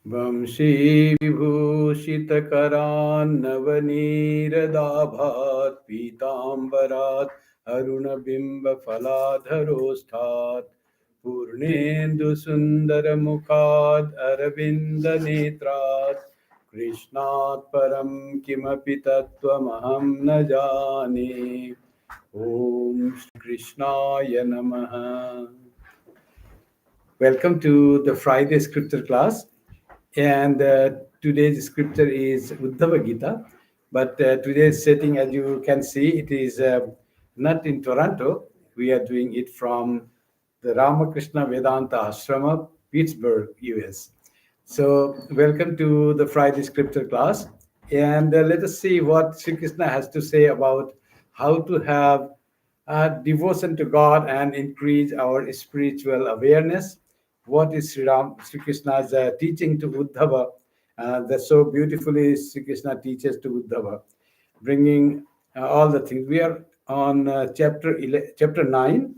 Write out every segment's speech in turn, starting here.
Vamshi Vibhushitakaran Navaniradabhat Pitambarat Arunabimba Faladharostat Purnendu Sundaramukad Aravinda Netrat Krishnat Param Kimapi Tattvamaham na jane. Om Shri Krishnaya Namaha. Welcome to the Friday scripture class. And today's scripture is Uddhava Gita. But today's setting, as you can see, it is not in Toronto. We are doing it from the Ramakrishna Vedanta Ashrama, Pittsburgh, US. So, welcome to the Friday scripture class. And let us see what Sri Krishna has to say about how to have devotion to God and increase our spiritual awareness. What is Sri Krishna's teaching to Uddhava? That so beautifully Sri Krishna teaches to Uddhava, bringing all the things. We are on chapter 9,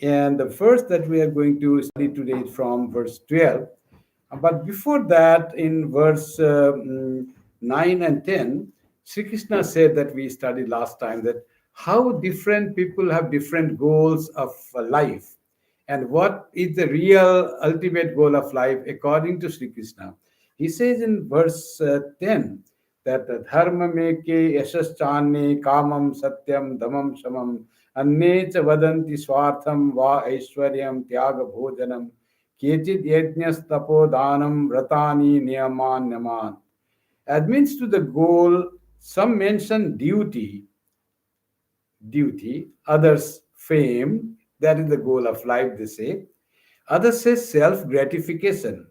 and the verse that we are going to study today is from verse 12. But before that, in verse 9 and 10, Sri Krishna said that we studied last time that how different people have different goals of life and what is the real ultimate goal of life according to Sri Krishna. He says in verse 10 that dharma meke yashaschane kamam satyam dhamam shamam anne cha vadanti swartham va aishwaryam tyaga bhojanam Kechit yajnas tapodanam vratani niyaman naman. Admits to the goal, some mention duty, others fame, that is the goal of life, they say. Others say self gratification.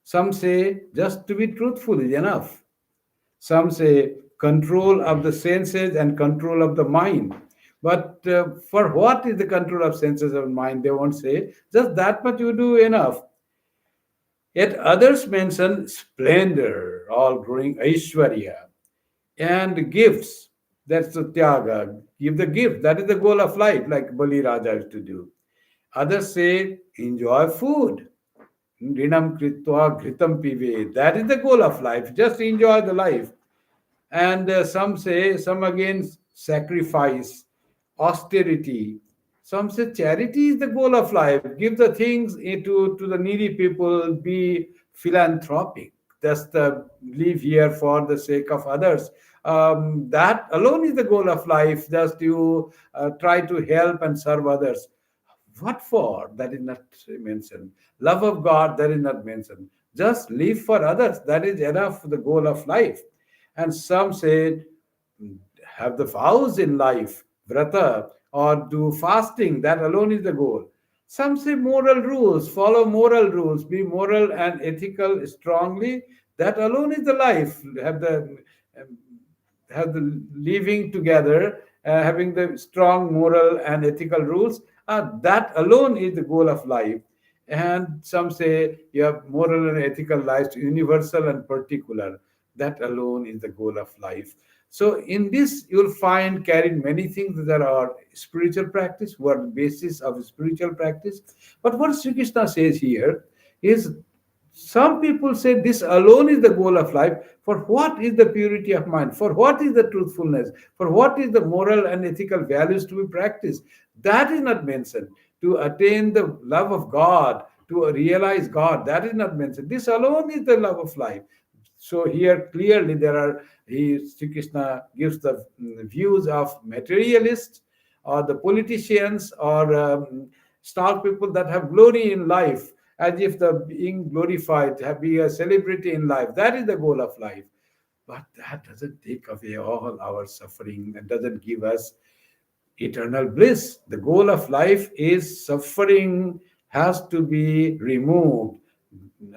Some say just to be truthful is enough. Some say control of the senses and control of the mind. But for what is the control of senses and mind? They won't say. Just that much you do enough. Yet others mention splendor, all growing Aishwarya, and gifts. That's the Tyaga. Give the gift. That is the goal of life, like Bali Raja used to do. Others say, enjoy food. Rinam kritvaghritam pive. That is the goal of life. Just enjoy the life. And some again sacrifice, austerity. Some say charity is the goal of life. Give the things to the needy people, be philanthropic. Just live here for the sake of others. That alone is the goal of life. Just you try to help and serve others. What for? That is not mentioned. Love of God, that is not mentioned. Just live for others. That is enough for the goal of life. And some say have the vows in life, vrata, or do fasting. That alone is the goal. Some say moral rules, follow moral rules, be moral and ethical strongly. That alone is the life. Um, have the living together, having the strong moral and ethical rules. That alone is the goal of life. And some say you have moral and ethical lives, universal and particular. That alone is the goal of life. So in this, you'll find carried many things that are spiritual practice, who are the basis of spiritual practice. But what Sri Krishna says here is some people say this alone is the goal of life. For what is the purity of mind? For what is the truthfulness? For what is the moral and ethical values to be practiced? That is not mentioned. To attain the love of God, to realize God, that is not mentioned. This alone is the love of life. So here clearly there are Sri Krishna gives the views of materialists or the politicians or star people that have glory in life, as if the being glorified, have be a celebrity in life. That is the goal of life. But that doesn't take away all our suffering. That doesn't give us eternal bliss. The goal of life is suffering has to be removed,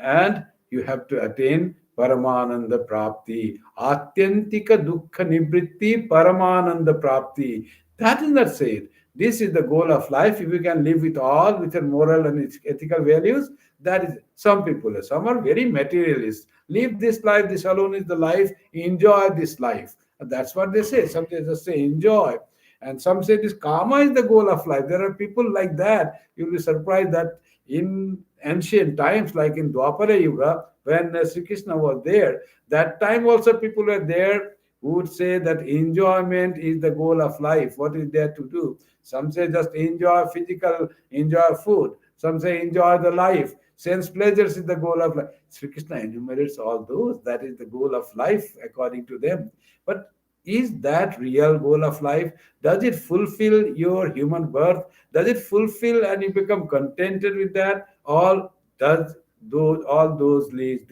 and you have to attain Paramananda Prapti. Atyantika Dukkha Nibritti Paramananda Prapti. That is not said. This is the goal of life. If you can live with all, with your moral and ethical values, that is some people. Some are very materialist. Live this life, this alone is the life, enjoy this life. And that's what they say. Some just say enjoy. And some say this karma is the goal of life. There are people like that. You'll be surprised that In ancient times, like in Dwapara Yuga, when Sri Krishna was there, that time also people were there who would say that enjoyment is the goal of life. What is there to do? Some say just enjoy physical, enjoy food. Some say enjoy the life. Sense pleasures is the goal of life. Sri Krishna enumerates all those. That is the goal of life according to them. But is that real goal of life? Does it fulfill your human birth? Does it fulfill and you become contented with that? Or does all those lead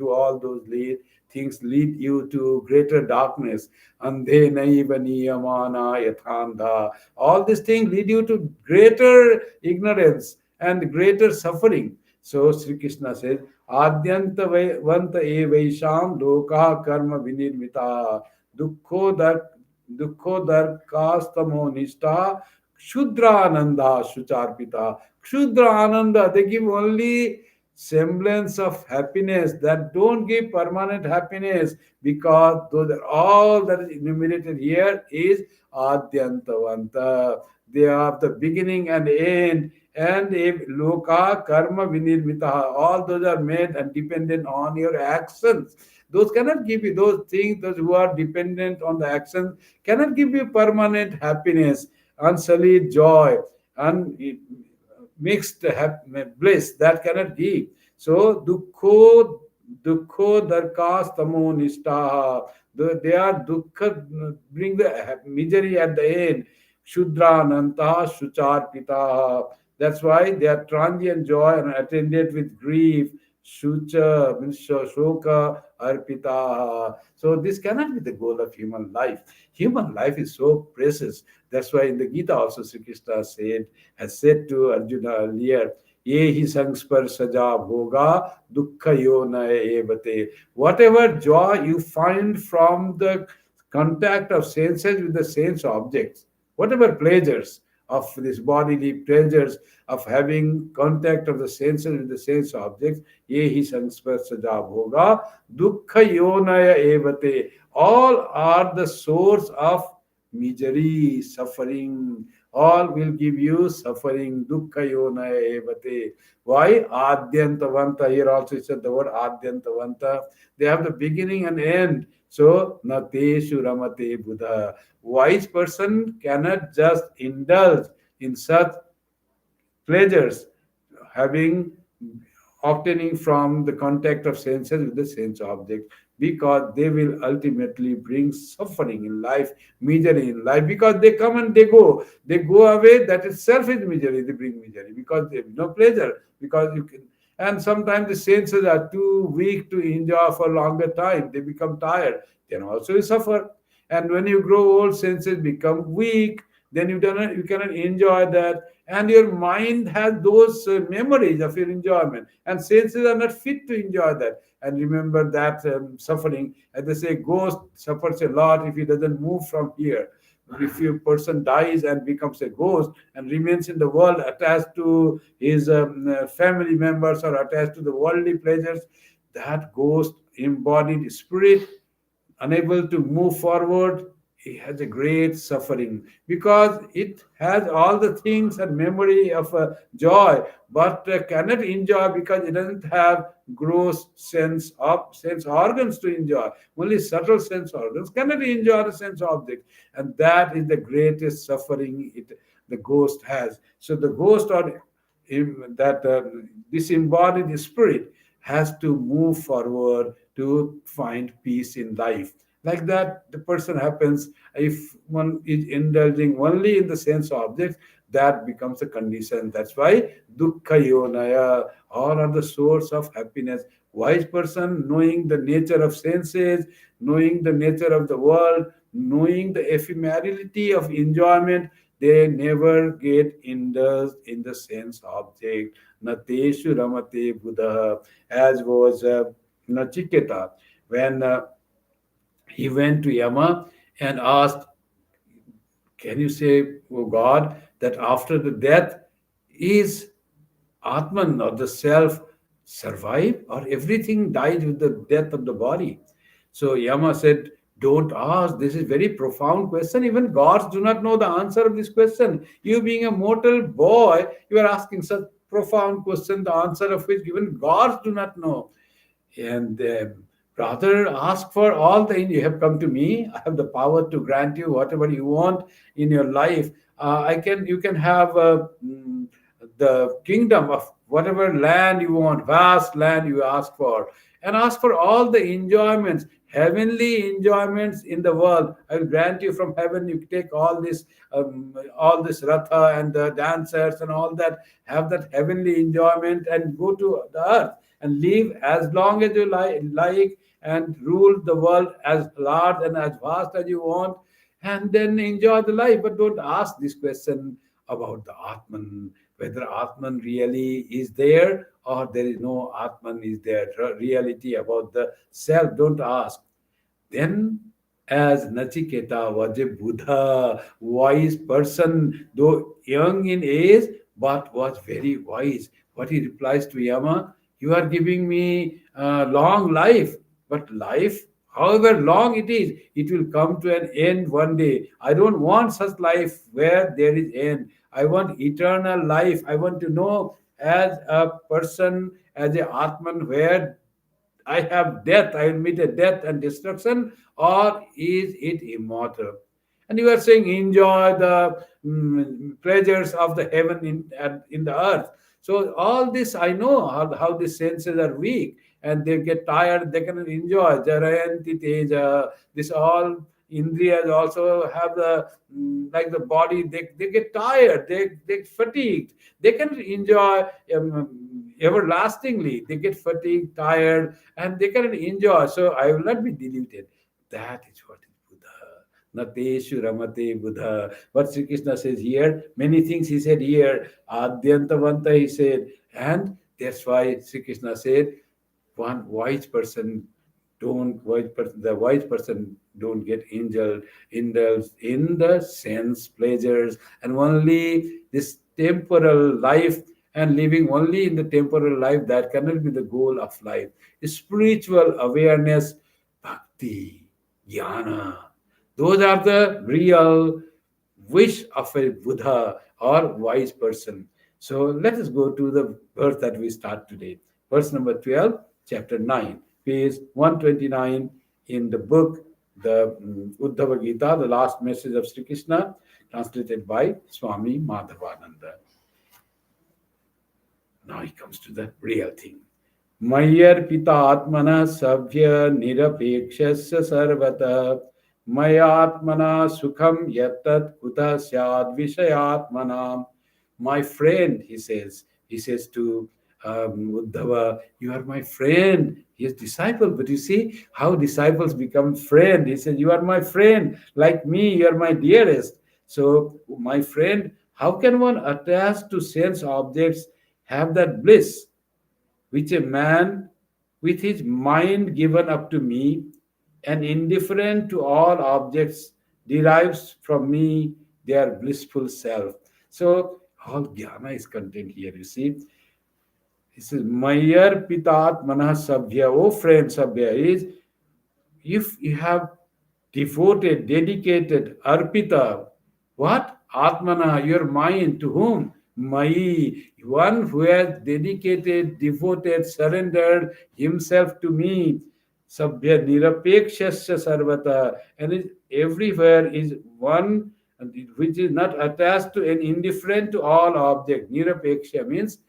things lead you to greater darkness? Andhe naiva niyamana yathanda. All these things lead you to greater ignorance and greater suffering. So Sri Krishna says, Adyanta vanta e vaisham loka karma vinirmita दुखोदर दुखोदर कास्तमो निष्ठा Kshudraananda Shucharpita. Kshudra Ananda, they give only semblance of happiness that don't give permanent happiness, because those are all that is enumerated here is Adyantavanta. They are the beginning and end, and if Loka Karma Vinirmita, all those are made and dependent on your actions. Those cannot give you those things, those who are dependent on the actions cannot give you permanent happiness, unsullied joy, and mixed bliss that cannot give. So dukho darkas tamo nishtaha. They are dukkha, bring the misery at the end. Shudrananta shucharpita. That's why they are transient joy and attended with grief. Shucha means shoka arpita. So this cannot be the goal of human life. Human life is so precious. That's why in the Gita also Sri Krishna has said to Arjuna earlier, Ye hi sangspar saja bhoga dukkha yona evate. Whatever joy you find from the contact of senses with the sense objects, whatever pleasures of this bodily pleasures of having contact of the senses with the sense objects, ye hi sangspar saja bhoga dukkha yonaya evate. All are the source of misery, suffering. All will give you suffering. Dukkha yonaya evate. Why? Adyantavanta. Here also it said the word Adyantavanta. They have the beginning and end. So, nateshu ramate buddha. Wise person cannot just indulge in such pleasures, having obtaining from the contact of senses with the sense object, because they will ultimately bring suffering in life, misery in life, because they come and they go away. That itself is misery. They bring misery because they have no pleasure, because you can. And sometimes the senses are too weak to enjoy for longer time. They become tired. Then also you suffer. And when you grow old, senses become weak. Then you cannot enjoy that, and your mind has those memories of your enjoyment, and senses are not fit to enjoy that. And remember that suffering, as they say, ghost suffers a lot if he doesn't move from here. If a person dies and becomes a ghost and remains in the world attached to his family members or attached to the worldly pleasures, that ghost embodied spirit, unable to move forward, it has a great suffering, because it has all the things and memory of joy, but cannot enjoy because it doesn't have gross sense organs to enjoy. Only subtle sense organs cannot enjoy the sense object, and that is the greatest suffering the ghost has. So the ghost, or that disembodied spirit, has to move forward to find peace in life. Like that, the person happens, if one is indulging only in the sense objects, that becomes a condition. That's why dukkha yonaya, all are the source of happiness. Wise person, knowing the nature of senses, knowing the nature of the world, knowing the ephemerality of enjoyment, they never get indulged in the sense object. Nateshu ramate buddha, as was Nachiketa, when he went to Yama and asked, can you say, oh God, that after the death, is Atman or the self survive, or everything dies with the death of the body? So Yama said, don't ask. This is very profound question. Even gods do not know the answer of this question. You being a mortal boy, you are asking such profound question, the answer of which even gods do not know. And rather ask for all the, you have come to me, I have the power to grant you whatever you want in your life. I can You can have the kingdom of whatever land you want, vast land you ask for, and ask for all the enjoyments, heavenly enjoyments in the world. I will grant you from heaven. You take all this ratha and the dancers and all that, have that heavenly enjoyment, and go to the earth and live as long as you like, and rule the world as large and as vast as you want, and then enjoy the life. But don't ask this question about the Atman, whether Atman really is there or there is no Atman is there. Reality about the self, don't ask. Then, as Nachiketa was a Buddha, wise person, though young in age, but was very wise. What he replies to Yama, you are giving me long life, but life, however long it will come to an end one day. I don't want such life where there is end. I want eternal life. I want to know as a person, as a Atman, where I have death, I will meet a death and destruction, or is it immortal? And you are saying enjoy the pleasures of the heaven in the earth. So all this, I know how the senses are weak and they get tired, they cannot enjoy. Jarayanti teja, this all Indriyas also have the like the body, they get tired, they fatigued, they cannot enjoy everlastingly. They get fatigued, tired, and they cannot enjoy. So I will not be deluded. That is what is Buddha. Nateshu Ramate Buddha. What Sri Krishna says here, many things he said here. Adyantavanta he said. And that's why Sri Krishna said, one wise person the wise person don't get indulged in the sense pleasures, and only this temporal life, and living only in the temporal life, that cannot be the goal of life. Spiritual awareness, bhakti, jnana, those are the real wish of a Buddha or wise person. So let us go to the verse that we start today. Verse number 12, chapter 9, page 129 in the book, the Uddhava Gita, the last message of Sri Krishna, translated by Swami Madhavananda. Now he comes to the real thing. मय्यर्पिता आत्मना सभ्य निरपेक्षस्य सर्वतः मयात्मना सुखम यत्तत् कुतः स्याद् विषयात्मनाम. My friend, he says to Uddhava, you are my friend. He is disciple, but you see how disciples become friend. He said, you are my friend, like me, you are my dearest. So, my friend, how can one attached to sense objects have that bliss which a man with his mind given up to me and indifferent to all objects derives from me their blissful self. So all jnana is contained here, you see. He says, Mayar Pitat Manah Sabhya, oh friend Sabhya, is if you have devoted, dedicated, arpita, what? Atmana, your mind, to whom? Mai, one who has dedicated, devoted, surrendered himself to me. Sabhya nirapekshasya sarvata, and is everywhere is one which is not attached to and indifferent to all objects. Nirapeksha means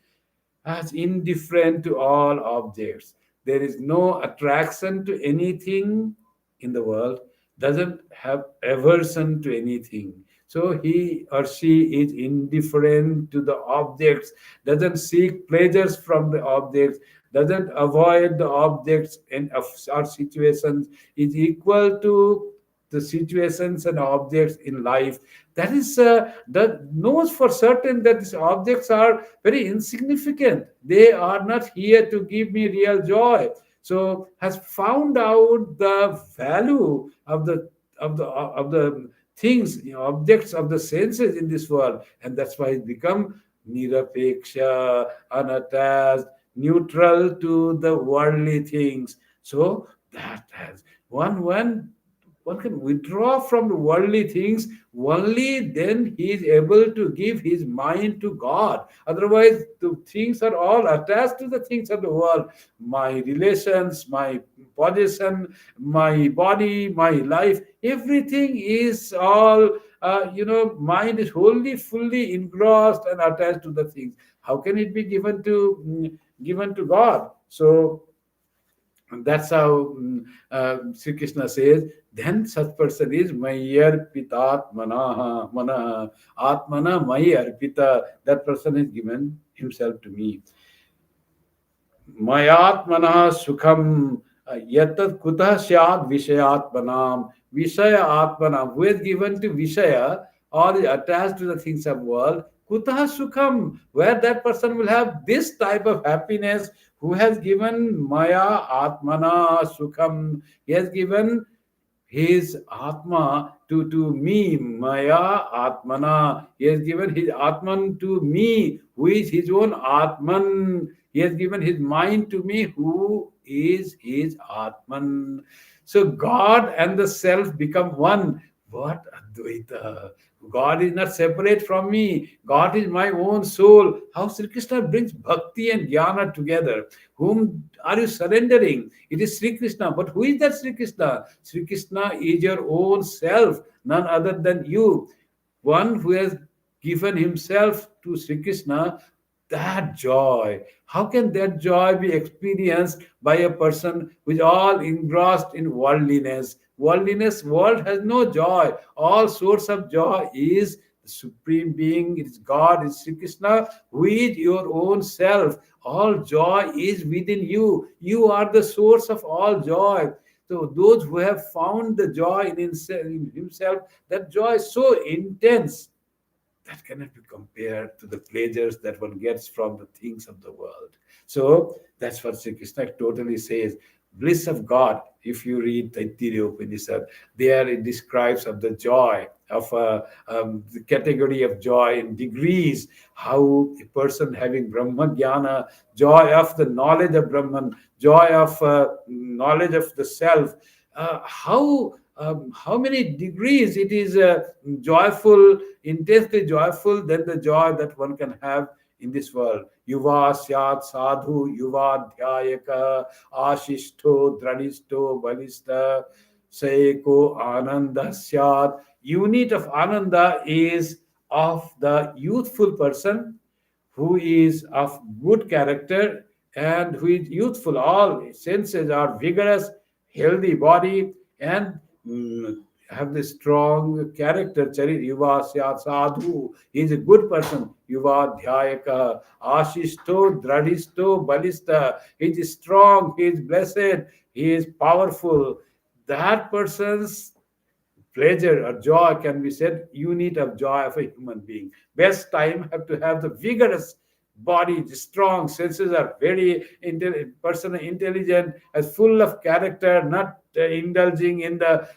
as indifferent to all objects. There is no attraction to anything in the world, doesn't have aversion to anything. So he or she is indifferent to the objects, doesn't seek pleasures from the objects, doesn't avoid the objects and of our situations, is equal to the situations and objects in life. That is that knows for certain that these objects are very insignificant. They are not here to give me real joy. So has found out the value of the things, objects of the senses in this world, and that's why it become nirapeksha, unattached, neutral to the worldly things. So that has one one can withdraw from the worldly things, only then he is able to give his mind to God. Otherwise, the things are all attached to the things of the world. My relations, my possession, my body, my life, everything is all, mind is wholly, fully engrossed and attached to the things. How can it be given to God? So and that's how Sri Krishna says, then such person is Mayar Pitatmana, Mana, Atmana Mayar Pita. That person is given himself to me. Mayatmana Sukham Yatat Kuta Syat Vishayatmanam. Vishaya Atmanam, who is given to Vishaya or is attached to the things of world, Kuta Sukham, where that person will have this type of happiness, who has given Maya Atmana Sukham, he has given his Atma to me, Maya Atmana. He has given his Atman to me, who is his own Atman. He has given his mind to me, who is his Atman. So God and the self become one. What Advaita? God is not separate from me. God is my own soul. How Sri Krishna brings bhakti and jnana together. Whom are you surrendering? It is Sri Krishna. But who is that Sri Krishna? Sri Krishna is your own self, none other than you. One who has given himself to Sri Krishna, that joy. How can that joy be experienced by a person who is all engrossed in worldliness? Worldliness, world has no joy. All source of joy is the Supreme Being, it is God, it is Sri Krishna, who is your own self. All joy is within you. You are the source of all joy. So those who have found the joy in himself, that joy is so intense that cannot be compared to the pleasures that one gets from the things of the world. So that's what Sri Krishna totally says. Bliss of God, if you read the Taittiriya Upanishad, there it describes of the joy of the category of joy in degrees, how a person having Brahma Jnana, joy of the knowledge of Brahman, joy of knowledge of the self, how many degrees it is joyful, intensely joyful than the joy that one can have in this world. Yuva syat sadhu yuva dhyayaka ashishto dranishto balista saeko ananda syat. Unit of ananda is of the youthful person who is of good character and who is youthful. All senses are vigorous, healthy body, and have the strong character. Charit yuva syat sadhu. He is a good person. Yuva dhyayaka ashisto dradisto balista. He is strong. He is blessed. He is powerful. That person's pleasure or joy can be said unit of joy of a human being. Best time have to have the vigorous body, the strong senses are very person intelligent, as full of character, not indulging in the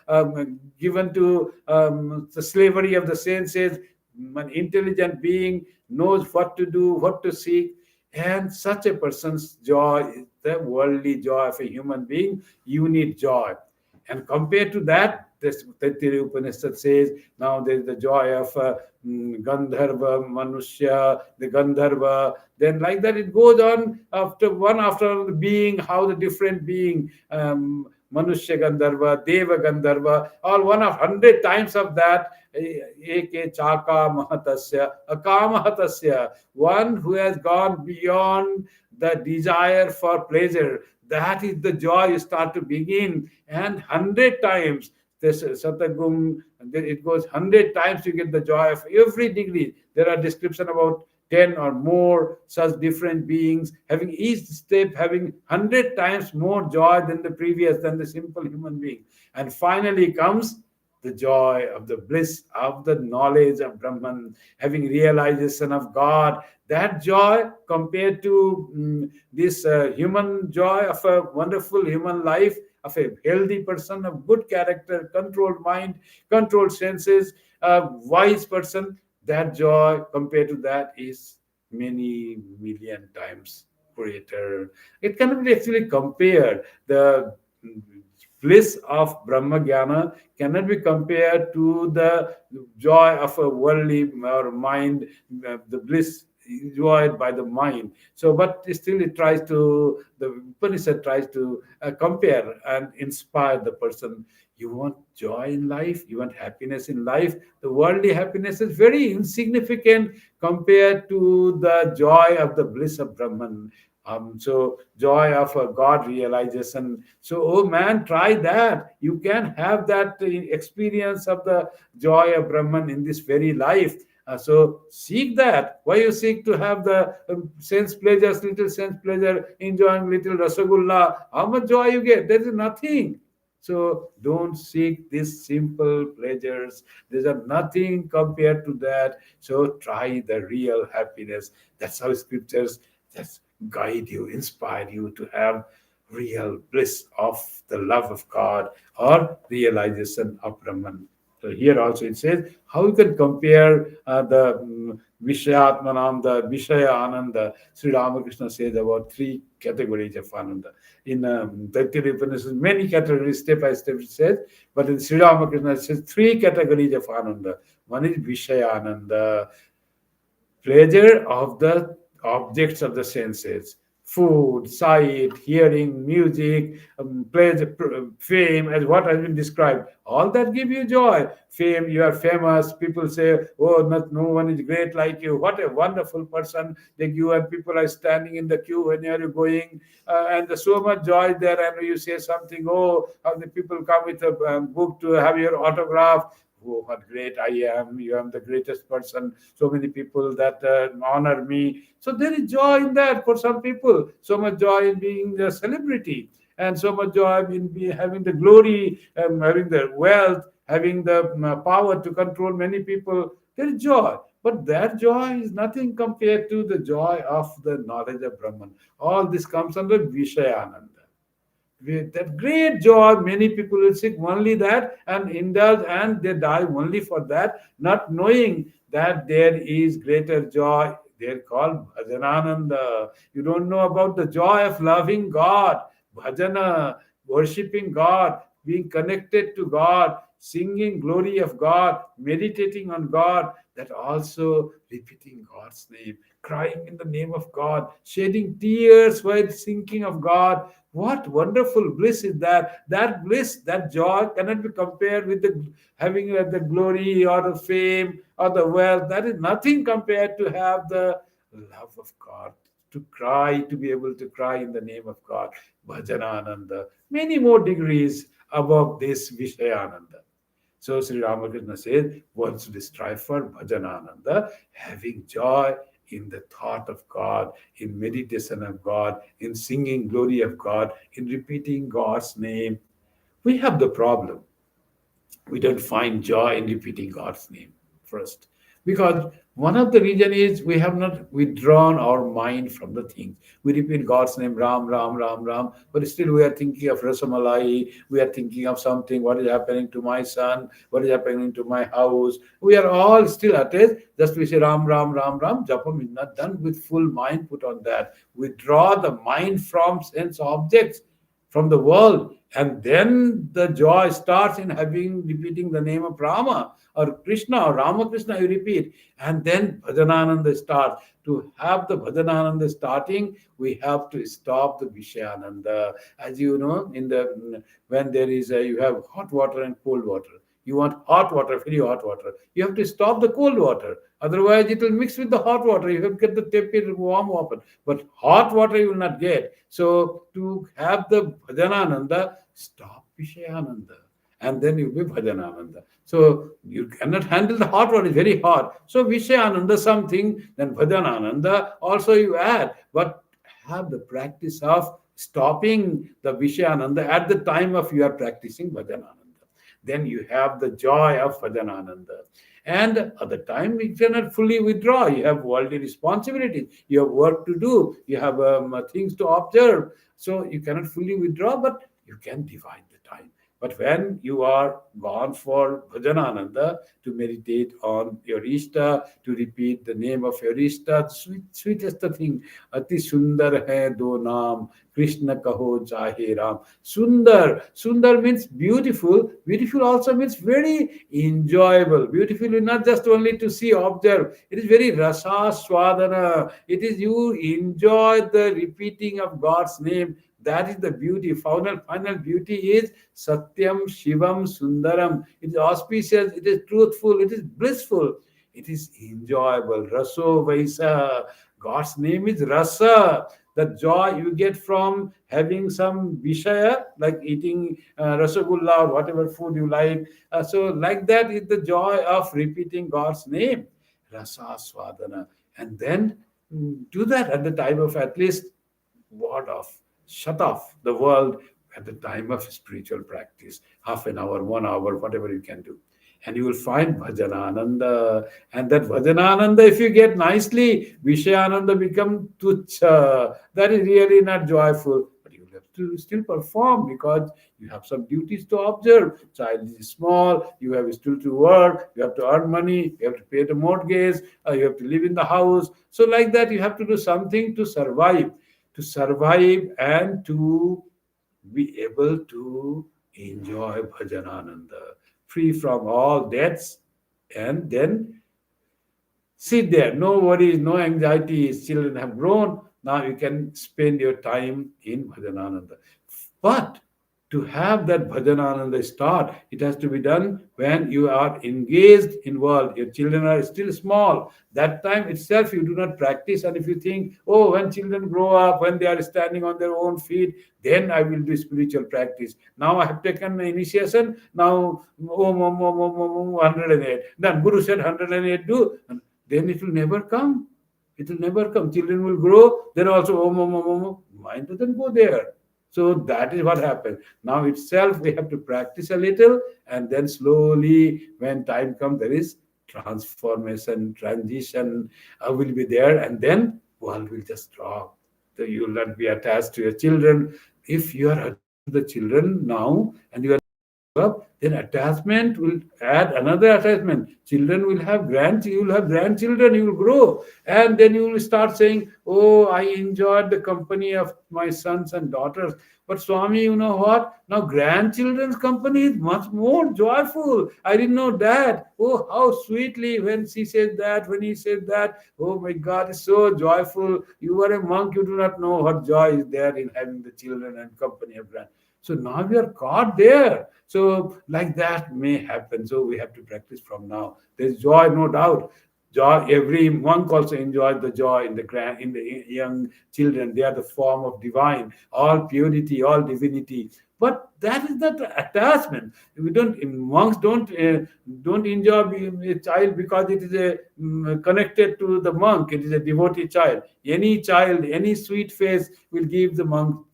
given to the slavery of the senses. An intelligent being knows what to do, what to seek, and such a person's joy is the worldly joy of a human being, unit joy. And compared to that, this Taittiriya Upanishad says, now there is the joy of Gandharva, Manushya, the Gandharva. Then like that it goes on after the being, how the different being, Manushya Gandharva, Deva Gandharva, all one of 100 times of that, Eke Chaka Mahatasya, Akamahatasya, one who has gone beyond the desire for pleasure. That is the joy you start to begin. And 100 times, this Satagum, it goes 100 times you get the joy of every degree. There are description about 10 or more such different beings, having each step having 100 times more joy than the previous, than the simple human being. And finally comes the joy of the bliss of the knowledge of Brahman, having realization of God. That joy compared to this human joy of a wonderful human life, of a healthy person, of good character, controlled mind, controlled senses, a wise person, that joy compared to that is many million times greater. It cannot be actually compared. The bliss of Brahma Jnana cannot be compared to the joy of a worldly or mind, the bliss enjoyed by the mind. So, but still, the Upanishad tries to compare and inspire the person. You want joy in life, you want happiness in life. The worldly happiness is very insignificant compared to the joy of the bliss of Brahman. So joy of a God realization. So, oh man, try that. You can have that experience of the joy of Brahman in this very life. So seek that. Why you seek to have the sense pleasures, little sense pleasure, enjoying little rasagulla? How much joy you get? There is nothing. So don't seek these simple pleasures. There's a nothing compared to that. So try the real happiness. That's how scriptures just guide you, inspire you to have real bliss of the love of God or realization of Brahman. So here also it says how you can compare the Vishayatmanam, the Vishaya Ananda. Sri Ramakrishna says about three categories of Ananda. In Taitiriya Upanishad, many categories, step by step, it says, but in Sri Ramakrishna, it says three categories of Ananda. One is Vishaya Ananda, pleasure of the objects of the senses, food, sight, hearing, music, pleasure, fame, as what has been described. All that give you joy. Fame, you are famous. People say, oh, no one is great like you. What a wonderful person. Like you, and people are standing in the queue when you are going. And there's so much joy there. And you say something, oh, how the people come with a book to have your autograph. Oh, what great I am. You am the greatest person. So many people that honor me. So there is joy in that for some people. So much joy in being a celebrity. And so much joy in having the glory, having the wealth, having the power to control many people. There is joy. But that joy is nothing compared to the joy of the knowledge of Brahman. All this comes under Vishayananda. With that great joy, many people will seek only that and indulge, and they die only for that, not knowing that there is greater joy. They're called Bhajanananda. You don't know about the joy of loving God, bhajana, worshipping God, being connected to God, singing glory of God, meditating on God, that also repeating God's name, crying in the name of God, shedding tears while thinking of God. What wonderful bliss is that? That bliss, that joy cannot be compared with the having the glory or the fame or the wealth. That is nothing compared to have the love of God. To cry, to be able to cry in the name of God. Bhajanananda. Many more degrees above this Vishayananda. So Sri Ramakrishna says, one should strive for Bhajanananda, having joy in the thought of God, in meditation of God, in singing glory of God, in repeating God's name. We have the problem. We don't find joy in repeating God's name first. Because one of the reason is we have not withdrawn our mind from the things. We repeat God's name, Ram, Ram, Ram, Ram, but still we are thinking of Rasamalai, we are thinking of something, what is happening to my son, what is happening to my house. We are all still attached. Just we say Ram, Ram, Ram, Ram, Japam is not done with full mind put on that. Withdraw the mind from sense objects, from the world, and then the joy starts in having repeating the name of Rama or Krishna or Ramakrishna. You repeat, and then Bhajanananda starts. To have the Bhajanananda starting, we have to stop the Vishayananda. As you know, in the when there is a, you have hot water and cold water. You want hot water, very hot water. You have to stop the cold water. Otherwise, it will mix with the hot water. You have to get the tepid warm water. But hot water you will not get. So to have the Bhajanananda, stop Vishayananda. And then you be Bhajanananda. So you cannot handle the hot water, it's very hot. So Vishayananda something, then Bhajanananda also you add. But have the practice of stopping the Vishayananda at the time of you are practicing Bhajanananda. Then you have the joy of Bhajanananda. And at the time, you cannot fully withdraw. You have worldly responsibilities. You have work to do. You have things to observe. So you cannot fully withdraw, but you can divide the time. But when you are gone for bhajanananda, to meditate on your Ishta, to repeat the name of your Ishta, sweetest thing, Ati Sundar hai do naam, Krishna kaho chahe Ram. Sundar means beautiful. Beautiful also means very enjoyable. Beautiful is not just only to see, observe. It is very rasa swadhana. It is you enjoy the repeating of God's name. That is the beauty. Final beauty is Satyam, Shivam, Sundaram. It is auspicious, it is truthful, it is blissful, it is enjoyable. Raso Vaisa. God's name is Rasa. The joy you get from having some vishaya, like eating rasagulla or whatever food you like. So, like that is the joy of repeating God's name. Rasa Swadhana. And then do that at the time of at least ward off, shut off the world at the time of spiritual practice, half an hour, 1 hour, whatever you can do. And you will find Bhajanananda. And that Bhajanananda, if you get nicely, Vishayananda become tuchha. That is really not joyful. But you have to still perform because you have some duties to observe. Child is small, you have still to work, you have to earn money, you have to pay the mortgage, you have to live in the house. So, like that, you have to do something to survive and to be able to enjoy Bhajanananda, free from all debts, and then sit there. No worries, no anxieties. Children have grown. Now you can spend your time in Bhajanananda. But to have that Bhajanananda start, it has to be done when you are engaged in world. Your children are still small. That time itself you do not practice. And if you think, oh, when children grow up, when they are standing on their own feet, then I will do spiritual practice. Now I have taken initiation. Now, oh, 108. Then Guru said 108 do. Then it will never come. It will never come. Children will grow. Then also, mind doesn't go there. So that is what happens. Now itself, we have to practice a little, and then slowly, when time comes, there is transformation, transition will be there, and then world will just drop. So you will not be attached to your children. If you are attached to the children now, and you are up, then attachment will add another attachment. Children will have you will have grandchildren, you will grow. And then you will start saying, oh, I enjoyed the company of my sons and daughters. But Swami, you know what? Now grandchildren's company is much more joyful. I didn't know that. Oh, how sweetly when she said that, when he said that. Oh my God, it's so joyful. You are a monk, you do not know what joy is there in having the children and company of grand. So now we are caught there. So like that may happen. So we have to practice from now. There's joy, no doubt. Joy. Every monk also enjoys the joy in the young children. They are the form of divine, all purity, all divinity. But that is not attachment. We don't monks don't enjoy being a child because it is connected to the monk. It is a devotee child. Any child, any sweet face will give the monk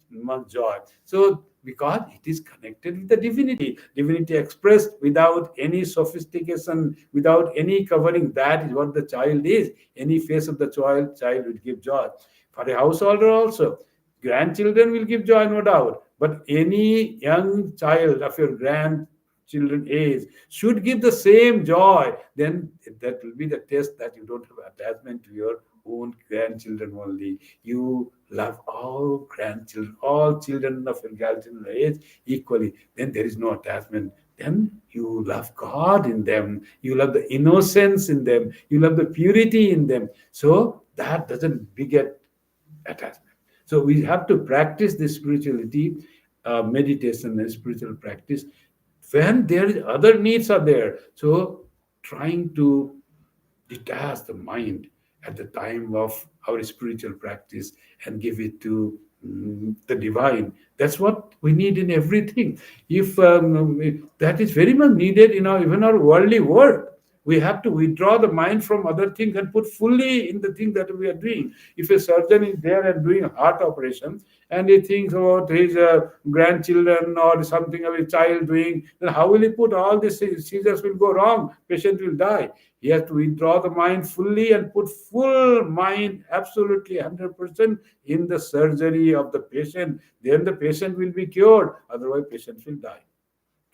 joy. So because it is connected with the divinity expressed without any sophistication, without any covering. That is what the child is. Any face of the child will give joy. For a householder also, grandchildren will give joy, no doubt. But any young child of your grandchildren age should give the same joy. Then that will be the test that you don't have attachment to your own grandchildren only. You love all grandchildren, all children of your grandchildren age equally. Then there is no attachment. Then you love God in them. You love the innocence in them. You love the purity in them. So that doesn't beget attachment. So we have to practice this spirituality, meditation and spiritual practice when there is other needs are there. So trying to detach the mind at the time of our spiritual practice and give it to the divine. That's what we need in everything. If that is very much needed in our even our worldly work. We have to withdraw the mind from other things and put fully in the thing that we are doing. If a surgeon is there and doing a heart operation and he thinks about his grandchildren or something of a child doing, then how will he put all this? Scissors will go wrong, patient will die. He has to withdraw the mind fully and put full mind, absolutely 100% in the surgery of the patient. Then the patient will be cured. Otherwise, patient will die.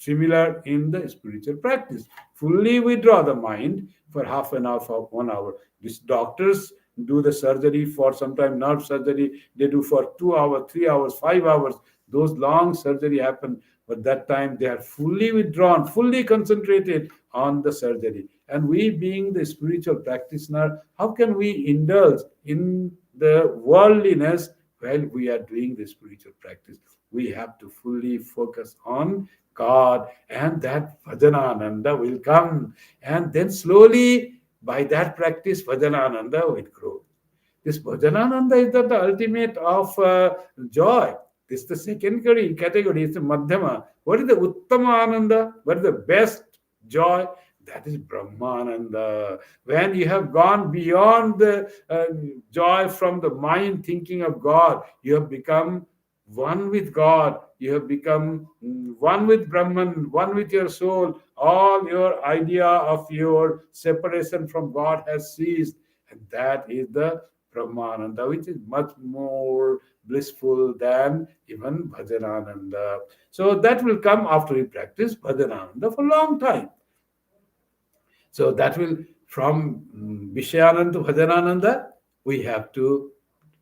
Similar in the spiritual practice. Fully withdraw the mind for half an hour, for 1 hour. These doctors do the surgery for sometimes nerve surgery, they do for 2 hours, 3 hours, 5 hours. Those long surgery happen, but that time they are fully withdrawn, fully concentrated on the surgery. And we, being the spiritual practitioner, how can we indulge in the worldliness while we are doing the spiritual practice? We have to fully focus on God, and that Bhajanananda will come. And then slowly, by that practice, Bhajanananda will grow. This Bhajanananda is the ultimate of joy. This is the second category, it's the Madhyama. What is the Uttama Ananda? What is the best joy? That is Brahmananda. When you have gone beyond the joy from the mind thinking of God, you have become one with God. You have become one with Brahman, one with your soul. All your idea of your separation from God has ceased. And that is the Brahmananda, which is much more blissful than even Bhajanananda. So that will come after we practice Bhajanananda for a long time. So that will, from Vishayananda to Bhajanananda, we have to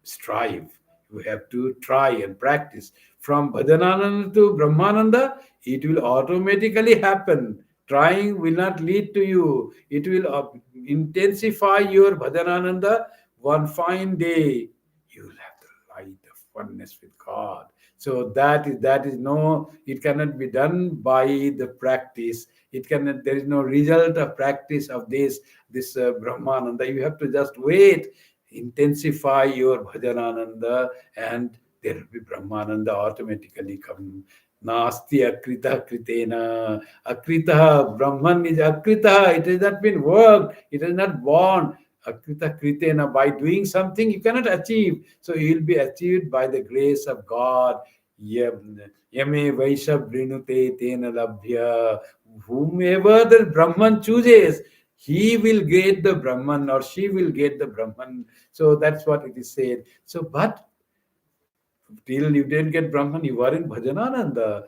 strive. We have to try and practice. From Bhajanananda to Brahmananda, it will automatically happen. Trying will not lead to you. It will intensify your Bhajanananda. One fine day, you will have the light of oneness with God. So that is no, it cannot be done by the practice. It cannot, there is no result of practice of this Brahmananda. You have to just wait, intensify your Bhajanananda, and there will be Brahmananda automatically come. Nasti akrita kritena. Akrita, Brahman is akrita. It has not been worked. It has not born. Akrita kritena. By doing something, you cannot achieve. So you will be achieved by the grace of God. Yame Vaishya Brinute Tena Labhya. Whomever the Brahman chooses, he will get the Brahman or she will get the Brahman. So that's what it is said. So, but till you didn't get Brahman, you are in Bhajanananda.